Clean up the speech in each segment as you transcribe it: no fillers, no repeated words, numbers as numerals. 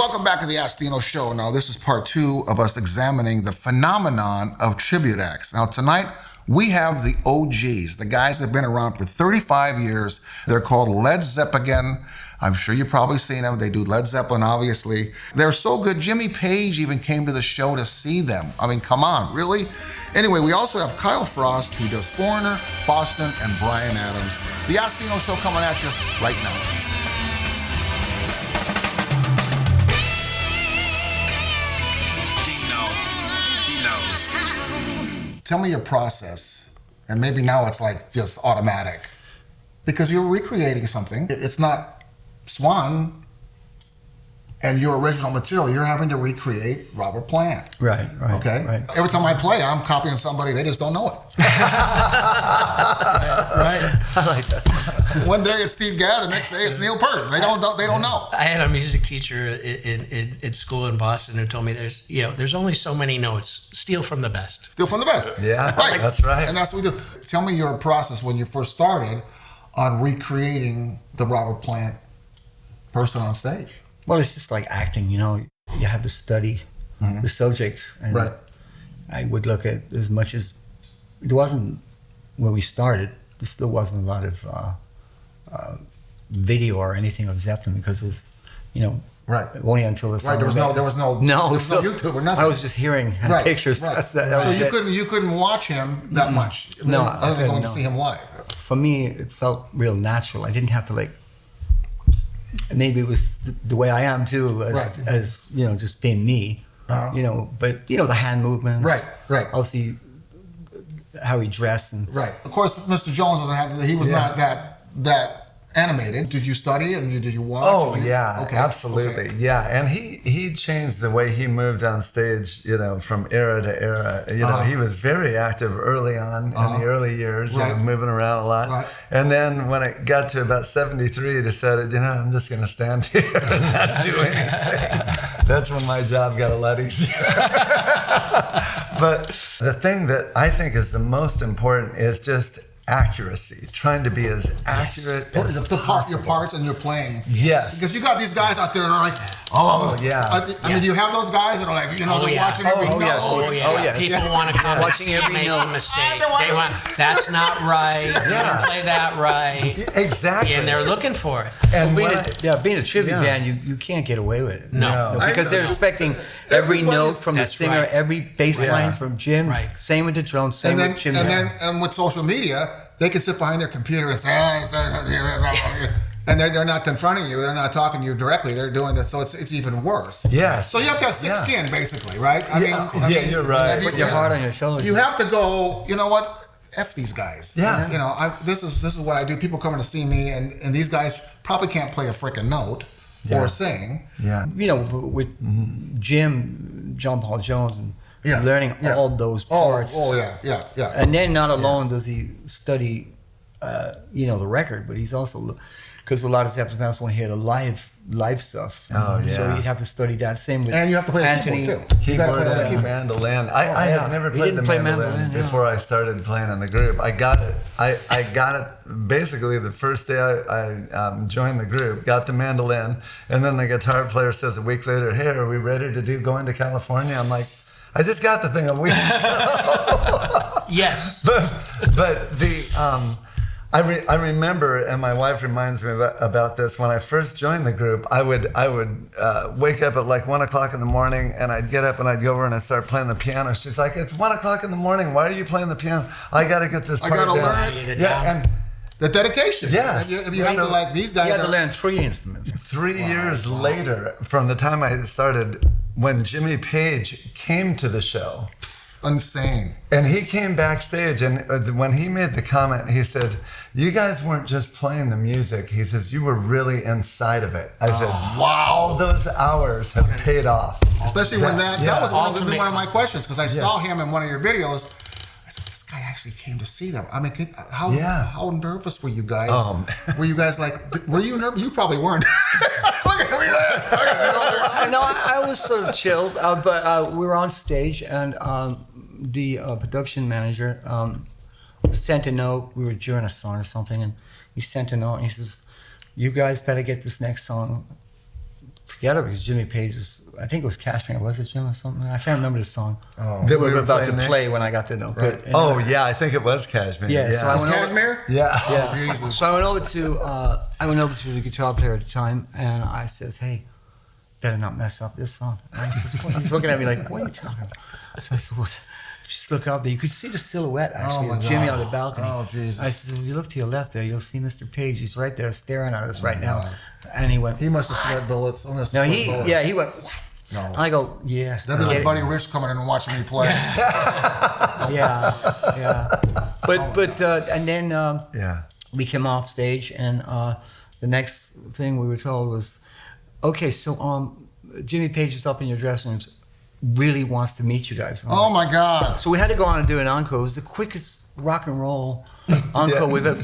welcome back to the Ask Dino show. Now, this is part 2 of us examining the phenomenon of tribute acts. Now, tonight, we have the OGs, the guys that have been around for 35 years. They're called LED ZEPAGAIN. I'm sure you've probably seen them. They do Led Zeppelin, obviously. They're so good, Jimmy Page even came to the show to see them. I mean, come on, really? Anyway, we also have Kyle Frost, who does Foreigner, Boston, and Bryan Adams. The Ask Dino show coming at you right now. Tell me your process, and maybe now it's like just automatic, because you're recreating something. It's not Swan and your original material. You're having to recreate Robert Plant. Right. Okay? Right. Every time I play, I'm copying somebody. They just don't know it. Right. I like that. One day it's Steve Gadd, the next day it's Neil Peart. They don't know. I had a music teacher in school in Boston who told me there's only so many notes. Steal from the best. Steal from the best. Yeah, right. That's right. And that's what we do. Tell me your process when you first started on recreating the Robert Plant person on stage. Well, it's just like acting, you have to study the subject. And right. I would look at as much as, it wasn't, when we started, there still wasn't a lot of video or anything of Zeppelin, because it was, right. only until the right. There was no YouTube or nothing. I was just hearing pictures. Right. So you couldn't watch him that much. No, other than going to see him live. For me, it felt real natural. I didn't have to maybe it was the way I am too, as just being me. But the hand movements. Right. Obviously, how he dressed and. Right. Of course, Mr. Jones doesn't have. He was not that animated. Did you study it and did you watch? Oh yeah, okay. Absolutely. Okay. Yeah, and he changed the way he moved on stage, from era to era. He was very active early on in the early years, moving around a lot. Right. And then when it got to about 73, he decided, I'm just going to stand here and not do anything. That's when my job got a lot easier. But the thing that I think is the most important is just accuracy, trying to be as accurate as possible. Your parts and your playing. Yes. Because you got these guys out there that are like, I mean, do you have those guys that are like, they're watching every note? Yes. People want to come watching every note. Mistake. They want, that's not right. You didn't play that right. Exactly. And they're looking for it. And being a tribute band, you can't get away with it. No. Because they're expecting every note from the singer, every bass line from Jim. Right. Same with the drums, same with Jim. And with social media, they can sit behind their computer and say, and they're not confronting you. They're not talking to you directly. They're doing this, so it's even worse. Yes. So you have to have thick skin, basically, right? I mean, you're right. Put your heart on your shoulders. You have to go, you know what? F these guys. Yeah. This is what I do. People coming to see me, and these guys probably can't play a freaking note or sing. Yeah. With Jim, John Paul Jones, and learning all those parts. Yeah. And then not alone does he study, the record, but he's also, because a lot of Zeppelin fans want to hear the live stuff. Oh, yeah. So you'd have to study that. Same with and you have to play Anthony. The keyboard too. Keyboard and mandolin. I had never played the mandolin before I started playing in the group. I got it. I got it basically the first day I joined the group. Got the mandolin, and then the guitar player says a week later, "Hey, are we ready to do Going to California?" I'm like, I just got the thing a week ago. Yes. But the I remember, and my wife reminds me about this. When I first joined the group, I would wake up at like 1 o'clock in the morning, and I'd get up and I'd go over and I'd start playing the piano. She's like, "It's 1 o'clock in the morning. Why are you playing the piano?" I got to get this part down. I got to learn it. And the dedication. Yes. You have to these guys. You had to learn 3 instruments. 3 years later, from the time I started, when Jimmy Page came to the show. Insane. And he came backstage, and when he made the comment, he said, "You guys weren't just playing the music." He says, "You were really inside of it." I said, "Wow, all those hours have paid off." Especially when that was one of my questions, because I saw him in one of your videos. I said, "This guy actually came to see them." I mean, how nervous were you guys? Were you guys were you nervous? You probably weren't. Look at me there. No, I was sort of chilled, but we were on stage, and the production manager sent a note. We were during a song or something, and he sent a note, and he says, "You guys better get this next song together because Jimmy Page is, I think it was Cashmere, was it Jim or something? I can't remember the song. Oh. That we were about to play when I got to know. Right. Oh yeah, I think it was Cashmere. Yeah, so I Was went Cashmere? Yeah. Oh, Jesus. So I went over to the guitar player at the time, and I says, "Hey, better not mess up this song." And he's looking at me like, "What are you talking about?" So I said, "What?" Just look out there. You could see the silhouette actually Oh, my of Jimmy God. on the balcony. Oh, Jesus. I said, "If you look to your left there, you'll see Mr. Page. He's right there staring at us right my now." God. And he went, He must have sweat bullets. He must "No, have sweat bullets. he went, what?" No. And I go, "Yeah." That'd be like yeah, Buddy Rich coming in and watching me play. yeah. But and then Yeah. we came off stage, and the next thing we were told was, "Okay, so Jimmy Page is up in your dressing rooms, really wants to meet you guys." Oh my God. So we had to go on and do an encore. It was the quickest rock and roll encore we've ever.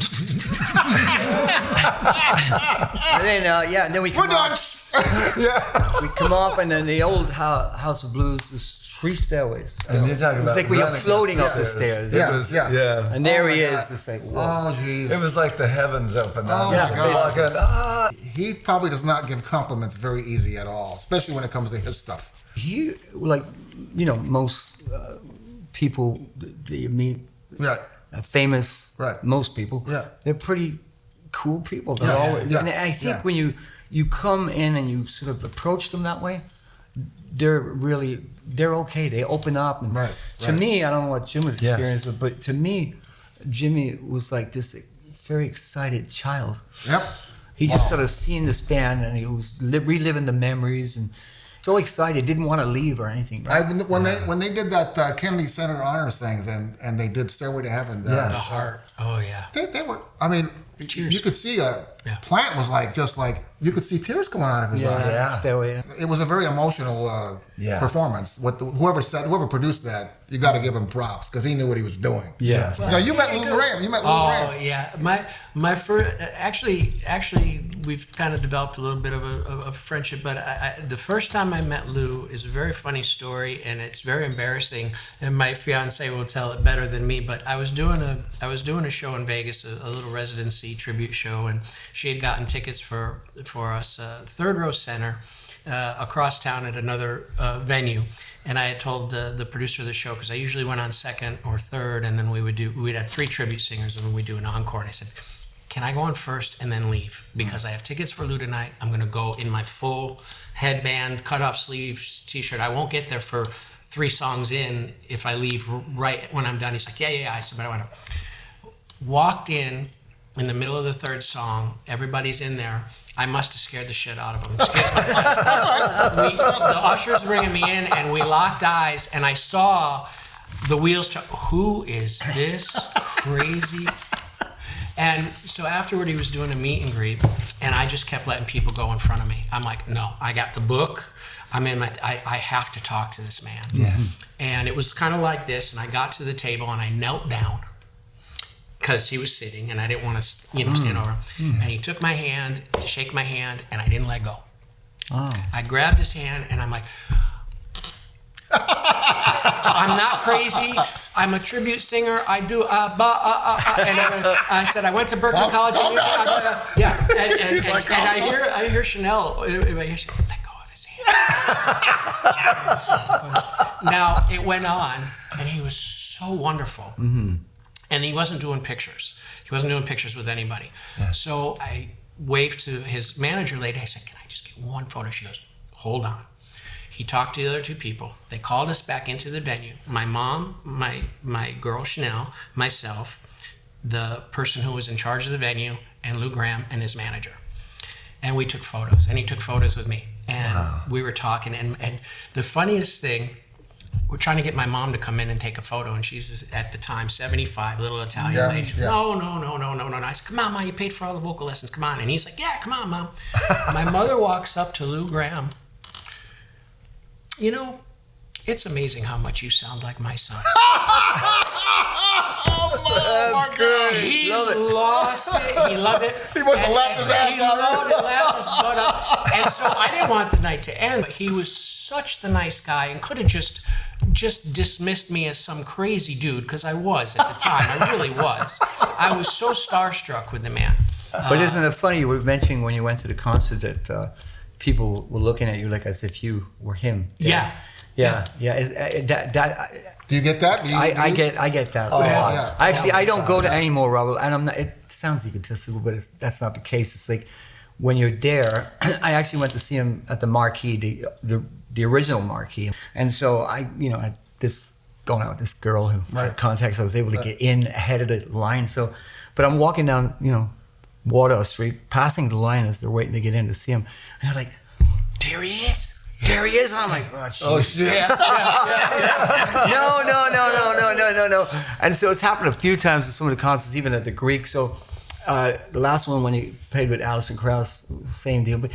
And then we We're come done. off. We come off, and then the old House of Blues is 3 stairways. And you're talking It's about like we are running floating up the stairs. Yeah. It was, yeah. And there Oh, he my is. God. It's like, whoa. Oh, jeez. It was like the heavens opened up. Oh, my God. Walking, He probably does not give compliments very easy at all, especially when it comes to his stuff. He, like, most people that you meet, Yeah. famous, Right. most people, Yeah. they're pretty cool people. They're Yeah, always, yeah, and I think yeah. when you come in and you sort of approach them that way, they're okay. They open up. And Right, to right. me, I don't know what Jim was Yes. experiencing, but to me, Jimmy was like this very excited child. Yep. He just Wow. sort of seen this band, and he was reliving the memories, and so excited, didn't want to leave or anything. When they did that Kennedy Center Honors things and they did Stairway to Heaven, The heart. Oh yeah. they were. I mean, Tears. you could see Yeah. Plant was just like you could see tears coming out of his eyes. Yeah. Stairway. It was a very emotional performance. Whoever produced that, you got to give him props because he knew what he was doing. Yeah. Now you met Lou Gramm. You met Lou Oh Gramm. yeah, my first actually we've kind of developed a little bit of a friendship. But the first time I met Lou is a very funny story, and it's very embarrassing. And my fiance will tell it better than me. But I was doing a show in Vegas, a little residency tribute show, and she had gotten tickets for us, third row center, across town at another venue. And I had told the producer of the show, because I usually went on second or third, and then we'd have 3 tribute singers, and we'd do an encore. And I said, "Can I go on first and then leave? Because I have tickets for Lou tonight. I'm going to go in my full headband, cut off sleeves, t-shirt. I won't get there for 3 songs in if I leave right when I'm done." He's like, yeah. I said, "But I want to." Walked in the middle of the 3rd song. Everybody's in there. I must have scared the shit out of them. The ushers bringing me in, and we locked eyes, and I saw the wheels. Who is this crazy? And so afterward, he was doing a meet and greet, and I just kept letting people go in front of me. I'm like, no, I got the book. I have to talk to this man. Yeah. And it was kind of like this, and I got to the table, and I knelt down because he was sitting, and I didn't want to, stand over him. And he took my hand to shake my hand, and I didn't let go. Oh. I grabbed his hand, and I'm like, "I'm not crazy. I'm a tribute singer. I do and I said I went to Berklee College of Music. And I hear Chanel. Let go of his hand. Now it went on, and he was so wonderful. Mm-hmm. And he wasn't doing pictures. He wasn't doing pictures with anybody. Yeah. So I waved to his manager lady. I said, "Can I just get one photo?" She goes, "Hold on." He talked to the other 2 people. They called us back into the venue. My mom, my girl Chanel, myself, the person who was in charge of the venue, and Lou Gramm and his manager. And we took photos, and he took photos with me. And we were talking, and the funniest thing, we're trying to get my mom to come in and take a photo, and she's at the time 75, little Italian lady. Yeah. No. I said, "Come on, Mom, you paid for all the vocal lessons. Come on." And he's like, "Yeah, come on, Mom." My mother walks up to Lou Gramm. It's amazing how much you sound like my son. That's great. He lost it. He loved it. He must have laughed his ass He off. loved it, laughed his butt up. And so I didn't want the night to end. But he was such the nice guy, and could have just dismissed me as some crazy dude, because I was at the time. I really was. I was so starstruck with the man. But isn't it funny? You were mentioning when you went to the concert that people were looking at you like as if you were him. Yeah. That Do you get that? I get that a lot. Yeah. Actually, I don't go to any more, Robert, and I'm not. It sounds egotistical, but that's not the case. It's like when you're there. I actually went to see him at the Marquee, the original Marquee, and so I going out with this girl who had contacts. I was able to get in ahead of the line. So, but I'm walking down, Water Street, passing the line as they're waiting to get in to see him, and they're like, "There he is." There he is. And I'm like, oh shit. No. And so it's happened a few times at some of the concerts, even at the Greek. So the last one when he played with Alison Krauss, same deal. But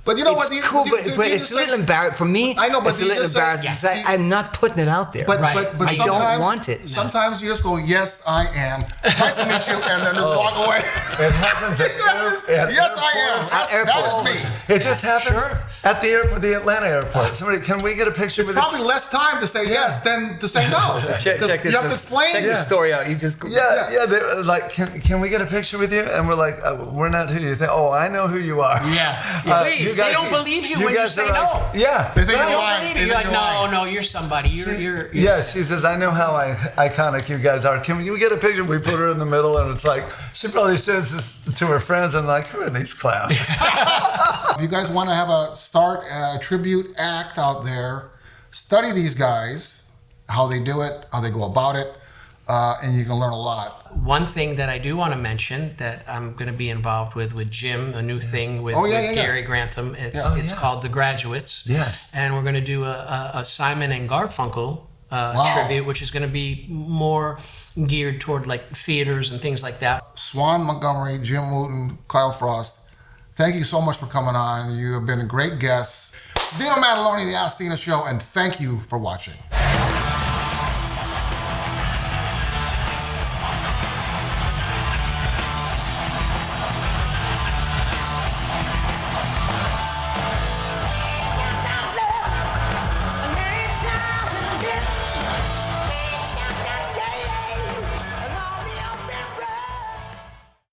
but you know it's what? Cool, but it's a little embarrassing for me. I know, but it's a little embarrassing. I'm not putting it out there. But I don't want it. Sometimes you just go, yes, I am. Nice to meet you, and then just walk away. It happens at yes, I am. That is me. It just happened at the airport, the Atlanta airport. Somebody, can we get a picture? It's probably less time to say yes than to say no. Check this. You have to explain. Check this story out. You just They're like, can we get a picture with you? And we're like, we're not who you think. Oh, I know who you are. Yeah. Please, they don't believe you when you say no. Yeah. They think They you're don't lying. believe you. You're like, no, you're somebody. You're. Yeah, she says, I know how iconic you guys are. Can we get a picture? We put her in the middle, and it's like, she probably shows this to her friends, and like, who are these clowns? If you guys want to have a tribute act out there, study these guys, how they do it, how they go about it, and you can learn a lot. One thing that I do want to mention that I'm going to be involved with Jim, a new thing with Gary Grantham. It's called The Graduates. Yes. And we're going to do a Simon and Garfunkel tribute, which is going to be more geared toward like theaters and things like that. Swan Montgomery, Jim Wooten, Kyle Frost, thank you so much for coming on. You have been a great guest. Dino Maddalone, The Ask Dino Show, and thank you for watching.